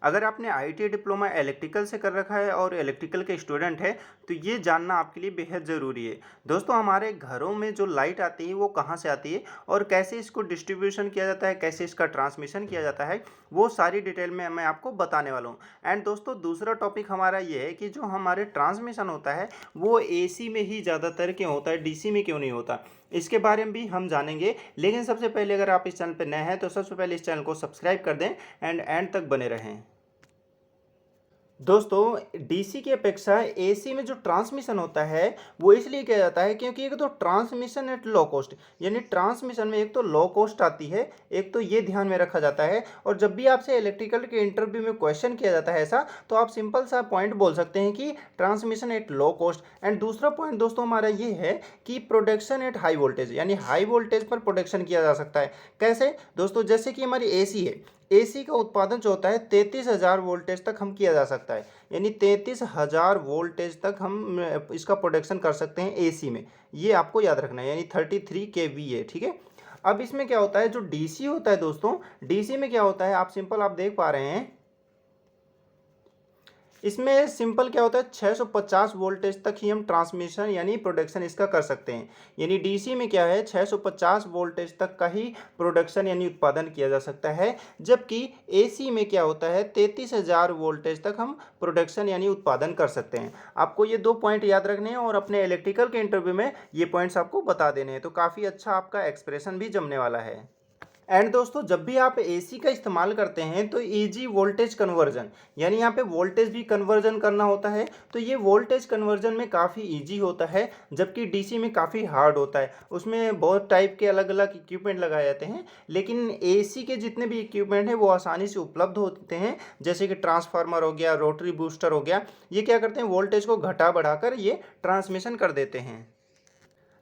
अगर आपने IT diploma electrical से कर रखा है और इलेक्ट्रिकल के स्टूडेंट है तो ये जानना आपके लिए बेहद ज़रूरी है। दोस्तों हमारे घरों में जो लाइट आती है वो कहाँ से आती है और कैसे इसको डिस्ट्रीब्यूशन किया जाता है, कैसे इसका ट्रांसमिशन किया जाता है, वो सारी डिटेल में मैं आपको बताने वाला हूँ। एंड दोस्तों दूसरा टॉपिक हमारा ये है कि जो हमारे ट्रांसमिशन होता है वो एसी में ही ज़्यादातर क्यों होता है, डीसी में क्यों नहीं होता, इसके बारे में भी हम जानेंगे। लेकिन सबसे पहले अगर आप इस चैनल पर नए हैं तो सबसे पहले इस चैनल को सब्सक्राइब कर दें एंड एंड तक बने रहें। दोस्तों डीसी की अपेक्षा एसी में जो ट्रांसमिशन होता है वो इसलिए किया जाता है क्योंकि एक तो ट्रांसमिशन एट लो कॉस्ट, यानी ट्रांसमिशन में एक तो लो कॉस्ट आती है, एक तो ये ध्यान में रखा जाता है। और जब भी आपसे इलेक्ट्रिकल के इंटरव्यू में क्वेश्चन किया जाता है ऐसा, तो आप सिंपल सा पॉइंट बोल सकते हैं कि transmission at low cost. And दूसरा पॉइंट दोस्तों हमारा ये है कि प्रोडक्शन एट हाई वोल्टेज, यानी हाई वोल्टेज पर प्रोडक्शन किया जा सकता है। कैसे दोस्तों, जैसे कि हमारी एसी है, एसी का उत्पादन जो होता है 33,000 वोल्टेज तक हम किया जा सकता है, यानी 33,000 वोल्टेज तक हम इसका प्रोडक्शन कर सकते हैं एसी में। ये आपको याद रखना है, यानी 33 kVA, ठीक है। अब इसमें क्या होता है, जो डीसी होता है दोस्तों, डीसी में क्या होता है, आप सिंपल आप देख पा रहे हैं, इसमें सिंपल क्या होता है 650 वोल्टेज तक ही हम ट्रांसमिशन यानी प्रोडक्शन इसका कर सकते हैं। यानी डीसी में क्या है 650 वोल्टेज तक का ही प्रोडक्शन यानी उत्पादन किया जा सकता है, जबकि एसी में क्या होता है 33,000 वोल्टेज तक हम प्रोडक्शन यानी उत्पादन कर सकते हैं। आपको ये दो पॉइंट याद रखने हैं और अपने इलेक्ट्रिकल के इंटरव्यू में ये पॉइंट्स आपको बता देने हैं, तो काफ़ी अच्छा आपका एक्सप्रेशन भी जमने वाला है। एंड दोस्तों जब भी आप एसी का इस्तेमाल करते हैं तो इजी वोल्टेज कन्वर्जन, यानी यहाँ पे वोल्टेज भी कन्वर्जन करना होता है, तो ये वोल्टेज कन्वर्जन में काफ़ी इजी होता है, जबकि डीसी में काफ़ी हार्ड होता है। उसमें बहुत टाइप के अलग अलग इक्विपमेंट लगाए जाते हैं, लेकिन एसी के जितने भी इक्विपमेंट हैं वो आसानी से उपलब्ध होते हैं, जैसे कि ट्रांसफार्मर हो गया, रोटरी बूस्टर हो गया। ये क्या करते हैं, वोल्टेज को घटा बढ़ाकर ये ट्रांसमिशन कर देते हैं।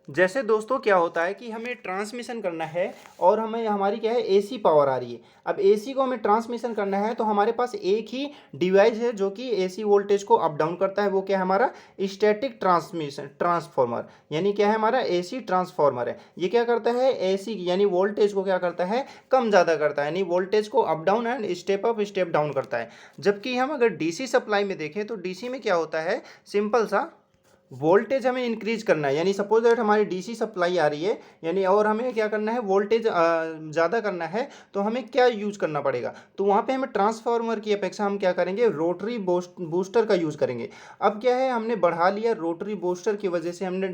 जैसे दोस्तों क्या होता है कि हमें ट्रांसमिशन करना है और हमें हमारी क्या है एसी पावर आ रही है। अब एसी को हमें ट्रांसमिशन करना है तो हमारे पास एक ही डिवाइस है जो कि एसी वोल्टेज को अप डाउन करता है, वो क्या है हमारा स्टैटिक ट्रांसमिशन ट्रांसफार्मर, यानी क्या है हमारा एसी ट्रांसफार्मर है। ये क्या करता है एसी यानी वोल्टेज को क्या करता है कम ज़्यादा करता है, यानी वोल्टेज को up down and step up step down करता है। जबकि हम अगर डीसी सप्लाई में देखें तो डीसी में क्या होता है, सिंपल सा वोल्टेज हमें इंक्रीज करना है, यानी सपोज दैट हमारी डीसी सप्लाई आ रही है, यानी और हमें क्या करना है वोल्टेज ज़्यादा करना है, तो हमें क्या यूज करना पड़ेगा, तो वहाँ पे हमें ट्रांसफार्मर की अपेक्षा हम क्या करेंगे रोटरी बूस्टर का यूज़ करेंगे। अब क्या है हमने बढ़ा लिया रोटरी बूस्टर की वजह से, हमने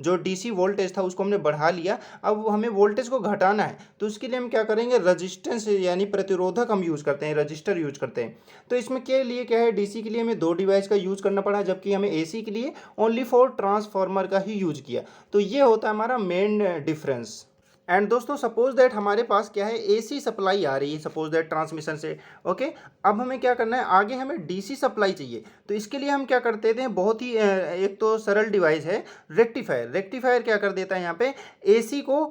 जो डीसी वोल्टेज था उसको हमने बढ़ा लिया। अब हमें वोल्टेज को घटाना है तो उसके लिए हम क्या करेंगे रजिस्टेंस यानी प्रतिरोधक हम यूज़ करते हैं, रजिस्टर यूज करते हैं। तो इसमें के लिए क्या है डीसी के लिए हमें दो डिवाइस का यूज़ करना पड़ा, जबकि हमें एसी के लिए ओनली फॉर ट्रांसफार्मर का ही यूज किया। तो ये होता है हमारा मेन डिफरेंस। एंड दोस्तों सपोज दैट हमारे पास क्या है एसी सप्लाई आ रही है, सपोज दैट ट्रांसमिशन से, ओके। अब हमें क्या करना है, आगे हमें डीसी सप्लाई चाहिए, तो इसके लिए हम क्या करते थे, बहुत ही एक तो सरल डिवाइस है रेक्टिफायर। रेक्टिफायर क्या कर देता है यहाँ पे एसी को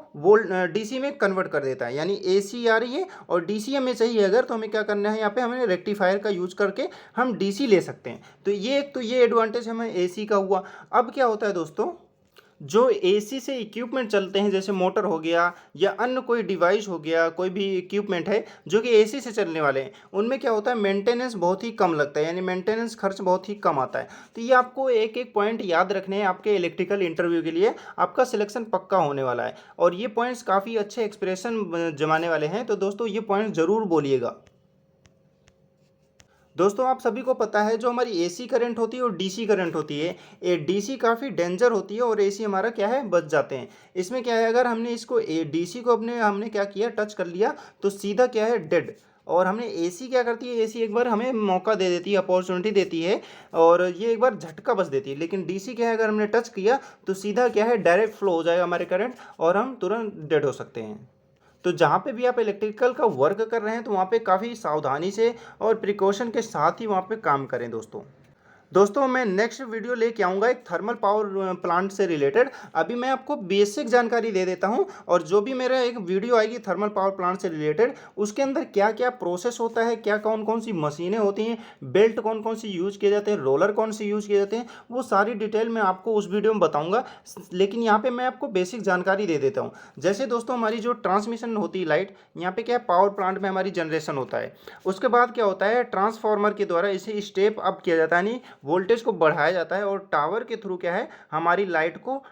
डीसी में कन्वर्ट कर देता है, यानी एसी आ रही है और डीसी हमें चाहिए अगर, तो हमें क्या करना है यहाँ पे हमें रेक्टिफायर का यूज करके हम डीसी ले सकते हैं। तो ये एक तो ये एडवांटेज हमें एसी का हुआ। अब क्या होता है दोस्तों, जो एसी से इक्विपमेंट चलते हैं जैसे मोटर हो गया या अन्य कोई डिवाइस हो गया, कोई भी इक्विपमेंट है जो कि एसी से चलने वाले हैं, उनमें क्या होता है मेंटेनेंस बहुत ही कम लगता है, यानी मेंटेनेंस खर्च बहुत ही कम आता है। तो ये आपको एक एक पॉइंट याद रखने हैं आपके इलेक्ट्रिकल इंटरव्यू के लिए, आपका सिलेक्शन पक्का होने वाला है। और ये पॉइंट्स काफ़ी अच्छे एक्सप्रेशन जमाने वाले हैं, तो दोस्तों ये पॉइंट ज़रूर बोलिएगा। दोस्तों आप सभी को पता है जो हमारी एसी करंट होती है और डीसी करंट होती है, ये डीसी काफ़ी डेंजर होती है और एसी हमारा क्या है बच जाते हैं। इसमें क्या है अगर हमने इसको डीसी को हमने क्या किया टच कर लिया तो सीधा क्या है डेड। और हमने एसी क्या करती है, एसी एक बार हमें मौका दे देती है, अपॉर्चुनिटी देती है और ये एक बार झटका बस देती है। लेकिन डीसी क्या है अगर हमने टच किया तो सीधा क्या है डायरेक्ट फ्लो हो जाएगा हमारे करंट और हम तुरंत डेड हो सकते हैं। तो जहाँ पे भी आप इलेक्ट्रिकल का वर्क कर रहे हैं तो वहाँ पे काफ़ी सावधानी से और प्रिकॉशन के साथ ही वहाँ पे काम करें दोस्तों। दोस्तों मैं नेक्स्ट वीडियो लेके आऊँगा एक थर्मल पावर प्लांट से रिलेटेड। अभी मैं आपको बेसिक जानकारी दे देता हूँ, और जो भी मेरा एक वीडियो आएगी थर्मल पावर प्लांट से रिलेटेड, उसके अंदर क्या क्या प्रोसेस होता है, क्या कौन कौन सी मशीनें होती हैं, बेल्ट कौन कौन सी यूज़ किए जाते हैं, रोलर कौन से यूज़ किए जाते हैं, वो सारी डिटेल मैं आपको उस वीडियो में बताऊँगा। लेकिन यहाँ पर मैं आपको बेसिक जानकारी दे देता हूँ। जैसे दोस्तों हमारी जो ट्रांसमिशन होती है लाइट, यहाँ पे क्या है, पावर प्लांट में हमारी जनरेशन होता है। उसके बाद क्या होता है, ट्रांसफार्मर के द्वारा इसे स्टेप अप किया जाता है, यानी वोल्टेज को बढ़ाया जाता है, और टावर के थ्रू क्या है, हमारी लाइट को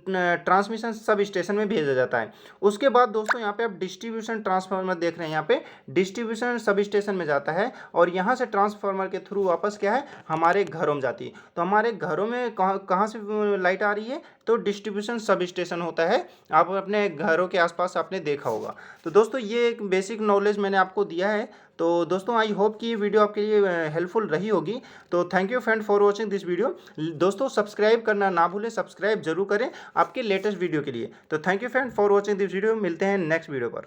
ट्रांसमिशन सब स्टेशन में भेजा जाता है। उसके बाद दोस्तों यहाँ पे आप डिस्ट्रीब्यूशन ट्रांसफार्मर देख रहे हैं, यहाँ पे डिस्ट्रीब्यूशन सब स्टेशन में जाता है, और यहाँ से ट्रांसफार्मर के थ्रू वापस क्या है, हमारे घरों में जाती है। तो हमारे घरों में कहाँ से लाइट आ रही है, तो डिस्ट्रीब्यूशन सब स्टेशन होता है। आप अपने घरों के आसपास आपने देखा होगा। तो दोस्तों ये एक बेसिक नॉलेज मैंने आपको दिया है। तो दोस्तों आई होप कि ये वीडियो आपके लिए हेल्पफुल रही होगी। तो thank you friend for watching this video. दोस्तों सब्सक्राइब करना ना भूलें, सब्सक्राइब जरूर करें आपके लेटेस्ट वीडियो के लिए। तो thank you friend for watching this video. मिलते हैं नेक्स्ट वीडियो पर।